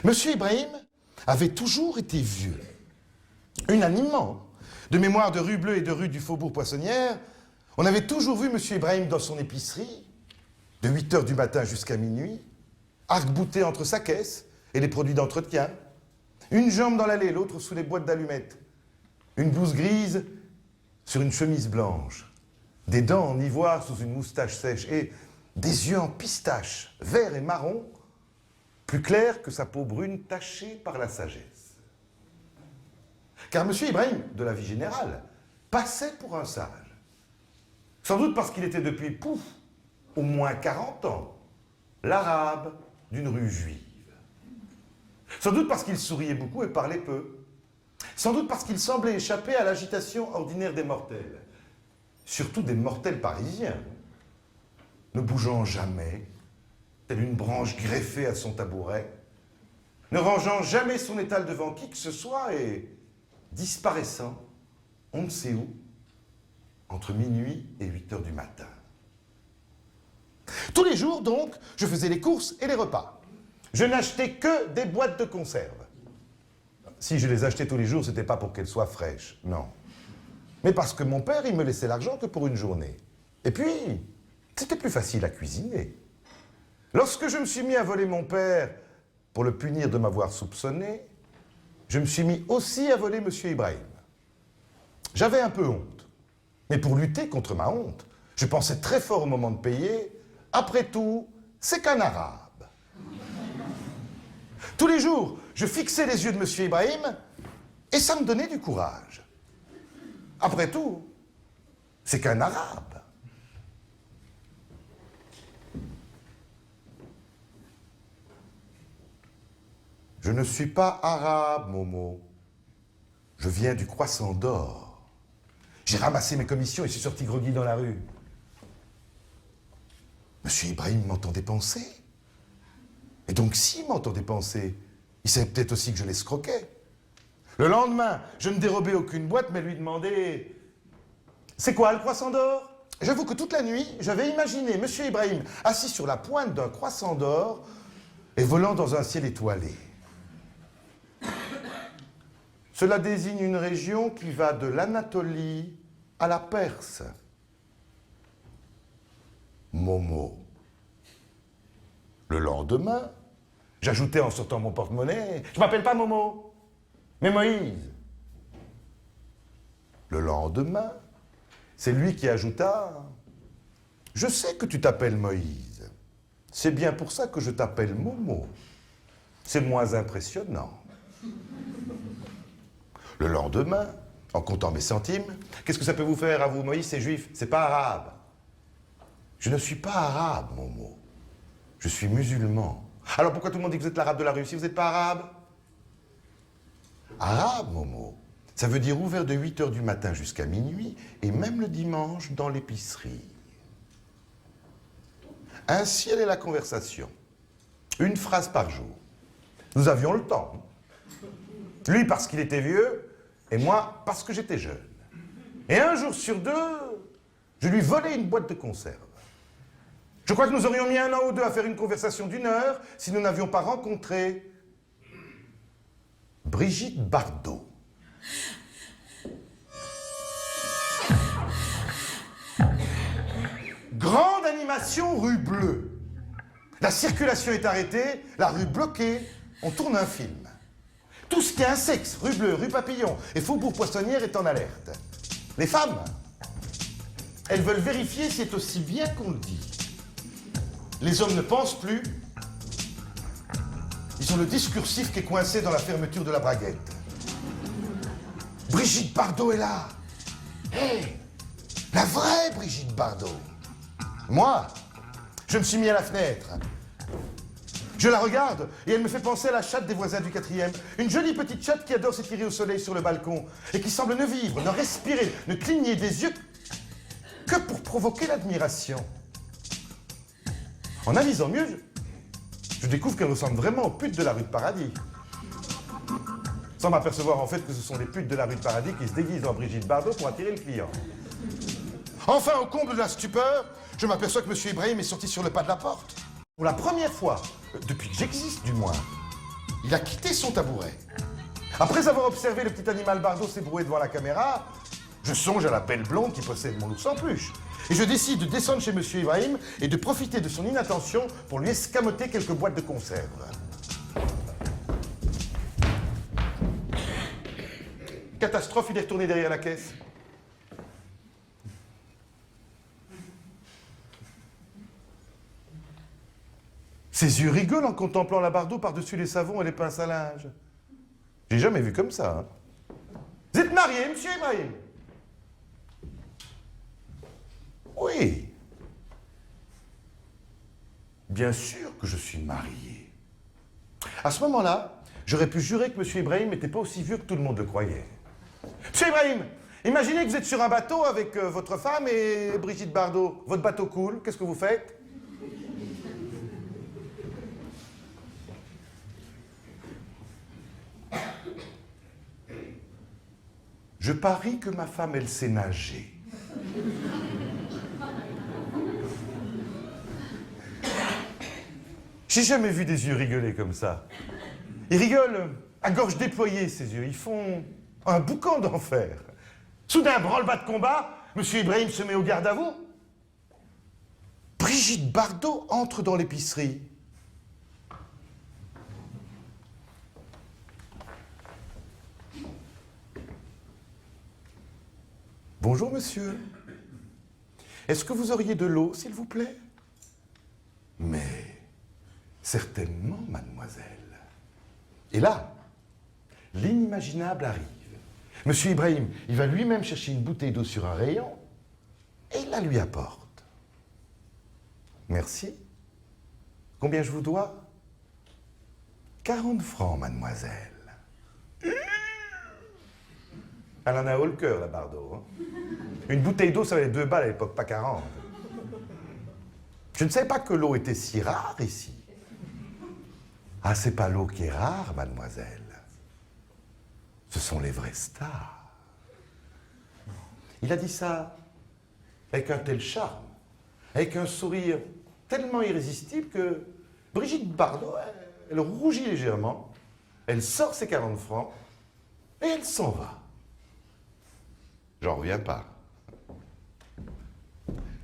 Monsieur Ibrahim avait toujours été vieux, unanimement. De mémoire de rue Bleue et de rue du Faubourg Poissonnière, on avait toujours vu Monsieur Ibrahim dans son épicerie, de 8 h du matin jusqu'à minuit, arc-bouté entre sa caisse et les produits d'entretien, une jambe dans l'allée, l'autre sous les boîtes d'allumettes, une blouse grise sur une chemise blanche, des dents en ivoire sous une moustache sèche et des yeux en pistache, verts et marron, plus clairs que sa peau brune tachée par la sagesse. Car M. Ibrahim, de la vie générale, passait pour un sage. Sans doute parce qu'il était depuis, pouf, au moins 40 ans, l'arabe d'une rue juive. Sans doute parce qu'il souriait beaucoup et parlait peu. Sans doute parce qu'il semblait échapper à l'agitation ordinaire des mortels. Surtout des mortels parisiens, ne bougeant jamais, telle une branche greffée à son tabouret, ne rangeant jamais son étal devant qui que ce soit et disparaissant, on ne sait où, entre minuit et 8 h du matin. Tous les jours, donc, je faisais les courses et les repas. Je n'achetais que des boîtes de conserve. Si je les achetais tous les jours, c'était pas pour qu'elles soient fraîches, non. Mais parce que mon père, il me laissait l'argent que pour une journée. Et puis, c'était plus facile à cuisiner. Lorsque je me suis mis à voler mon père pour le punir de m'avoir soupçonné, je me suis mis aussi à voler M. Ibrahim. J'avais un peu honte. Mais pour lutter contre ma honte, je pensais très fort au moment de payer. Après tout, c'est qu'un arabe. Tous les jours, je fixais les yeux de M. Ibrahim et ça me donnait du courage. Après tout, c'est qu'un arabe. Je ne suis pas arabe, Momo. Je viens du Croissant d'Or. J'ai ramassé mes commissions et suis sorti groggy dans la rue. Monsieur Ibrahim m'entendait penser. Et donc, s'il m'entendait penser, il savait peut-être aussi que je l'escroquais. Le lendemain, je ne dérobais aucune boîte, mais lui demandais « C'est quoi le Croissant d'Or ?» J'avoue que toute la nuit, j'avais imaginé Monsieur Ibrahim assis sur la pointe d'un croissant d'or et volant dans un ciel étoilé. Cela désigne une région qui va de l'Anatolie à la Perse. Momo. Le lendemain, j'ajoutais en sortant mon porte-monnaie, « Je m'appelle pas Momo, mais Moïse. » Le lendemain, c'est lui qui ajouta, « Je sais que tu t'appelles Moïse. C'est bien pour ça que je t'appelle Momo. C'est moins impressionnant. » Le lendemain, en comptant mes centimes, « Qu'est-ce que ça peut vous faire à vous, Moïse, c'est juif, c'est pas arabe. » Je ne suis pas arabe, Momo. Je suis musulman. Alors pourquoi tout le monde dit que vous êtes l'arabe de la rue si vous n'êtes pas arabe? Arabe, Momo, ça veut dire ouvert de 8 h du matin jusqu'à minuit et même le dimanche dans l'épicerie. Ainsi allait la conversation. Une phrase par jour. Nous avions le temps. Lui parce qu'il était vieux et moi parce que j'étais jeune. Et un jour sur deux, je lui volais une boîte de conserve. Je crois que nous aurions mis 1 an ou 2 à faire une conversation d'1 heure si nous n'avions pas rencontré Brigitte Bardot. Grande animation rue Bleue. La circulation est arrêtée, la rue bloquée, on tourne un film. Tout ce qui est un sexe, rue Bleue, rue Papillon et Faubourg Poissonnière est en alerte. Les femmes, elles veulent vérifier si c'est aussi bien qu'on le dit. Les hommes ne pensent plus. Ils ont le discursif qui est coincé dans la fermeture de la braguette. Brigitte Bardot est là. Hé, la vraie Brigitte Bardot. Moi, je me suis mis à la fenêtre. Je la regarde et elle me fait penser à la chatte des voisins du 4e. Une jolie petite chatte qui adore s'étirer au soleil sur le balcon et qui semble ne vivre, ne respirer, ne cligner des yeux que pour provoquer l'admiration. En avisant mieux, je découvre qu'elle ressemble vraiment aux putes de la rue de Paradis. Sans m'apercevoir en fait que ce sont les putes de la rue de Paradis qui se déguisent en Brigitte Bardot pour attirer le client. Enfin, au comble de la stupeur, je m'aperçois que M. Ibrahim est sorti sur le pas de la porte. Pour la première fois, depuis que j'existe du moins, il il a quitté son tabouret. Après avoir observé le petit animal Bardot s'ébrouer devant la caméra, je songe à la belle blonde qui possède mon ours en peluche. Et je décide de descendre chez Monsieur Ibrahim et de profiter de son inattention pour lui escamoter quelques boîtes de conserve. Catastrophe, il est retourné derrière la caisse. Ses yeux rigolent en contemplant la Bardot par-dessus les savons et les pinces à linge. J'ai jamais vu comme ça. Hein. Vous êtes marié, Monsieur Ibrahim? Oui. Bien sûr que je suis marié. À ce moment-là, j'aurais pu jurer que Monsieur Ibrahim n'était pas aussi vieux que tout le monde le croyait. Monsieur Ibrahim, imaginez que vous êtes sur un bateau avec votre femme et Brigitte Bardot. Votre bateau coule, qu'est-ce que vous faites? Je parie que ma femme, elle sait nager. J'ai jamais vu des yeux rigoler comme ça. Ils rigolent à gorge déployée, ces yeux. Ils font un boucan d'enfer. Soudain, branle-bas de combat, Monsieur Ibrahim se met au garde à vous. Brigitte Bardot entre dans l'épicerie. Bonjour, monsieur. Est-ce que vous auriez de l'eau, s'il vous plaît? Mais certainement, mademoiselle. Et là, l'inimaginable arrive. Monsieur Ibrahim, il va lui-même chercher une bouteille d'eau sur un rayon et il la lui apporte. Merci. Combien je vous dois? 40 francs, mademoiselle. Elle en a haut le cœur, la Bardot. Hein. Une bouteille d'eau, ça valait 2 balles à l'époque, pas 40. Je ne savais pas que l'eau était si rare ici. Ah, c'est pas l'eau qui est rare, mademoiselle. Ce sont les vraies stars. Il a dit ça avec un tel charme, avec un sourire tellement irrésistible que Brigitte Bardot, elle rougit légèrement, elle sort ses 40 francs et elle s'en va. J'en reviens pas.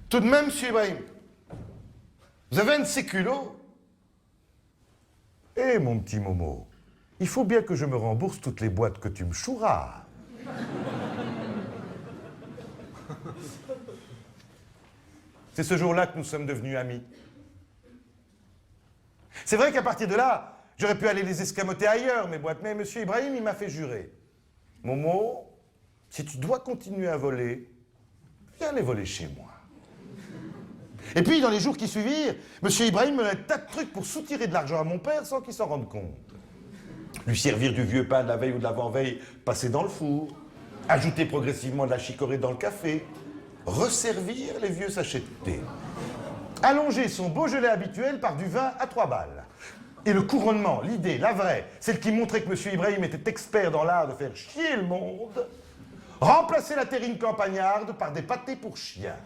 Tout de même, monsieur Ibrahim, vous avez un de ces culots? Eh, mon petit Momo, il faut bien que je me rembourse toutes les boîtes que tu me chouras. C'est ce jour-là que nous sommes devenus amis. C'est vrai qu'à partir de là, j'aurais pu aller les escamoter ailleurs, mes boîtes, mais monsieur Ibrahim, il m'a fait jurer. Momo, si tu dois continuer à voler, viens les voler chez moi. Et puis, dans les jours qui suivirent, monsieur Ibrahim me donnait un tas de trucs pour soutirer de l'argent à mon père sans qu'il s'en rende compte. Lui servir du vieux pain de la veille ou de l'avant-veille passé dans le four, ajouter progressivement de la chicorée dans le café, resservir les vieux sachets de thé, allonger son Beaujolais habituel par du vin à 3 balles. Et le couronnement, l'idée, la vraie, celle qui montrait que monsieur Ibrahim était expert dans l'art de faire chier le monde, remplacer la terrine campagnarde par des pâtés pour chiens.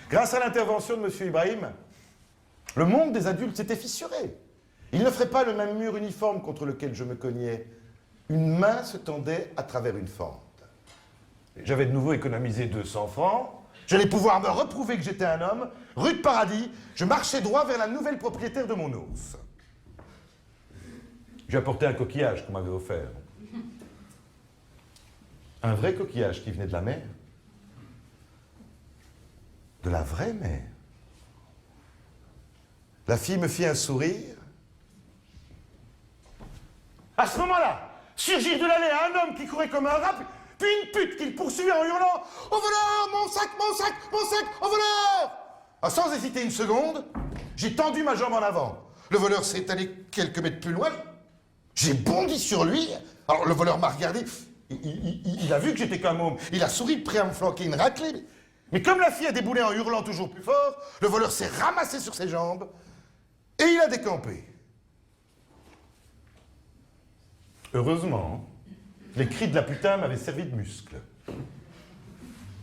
Grâce à l'intervention de monsieur Ibrahim, le monde des adultes s'était fissuré. Il n'offrait pas le même mur uniforme contre lequel je me cognais. Une main se tendait à travers une fente. J'avais de nouveau économisé 200 francs. J'allais pouvoir me reprouver que j'étais un homme. Rue de Paradis, je marchais droit vers la nouvelle propriétaire de mon ours. J'ai apporté un coquillage qu'on m'avait offert. Un vrai coquillage qui venait de la mer. De la vraie mer. La fille me fit un sourire. À ce moment-là, surgir de l'allée un homme qui courait comme un rat, puis une pute qui le poursuivait en hurlant « Au voleur, mon sac, mon sac, mon sac, au voleur !» Sans hésiter une seconde, j'ai tendu ma jambe en avant. Le voleur s'est allé quelques mètres plus loin. J'ai bondi sur lui. Alors le voleur m'a regardé. Il a vu que j'étais qu'un môme. Il a souri, prêt à me flanquer une raclée. Mais comme la fille a déboulé en hurlant toujours plus fort, le voleur s'est ramassé sur ses jambes et il a décampé. Heureusement, les cris de la putain m'avaient servi de muscle.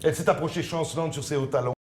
Elle s'est approchée chancelante sur ses hauts talons.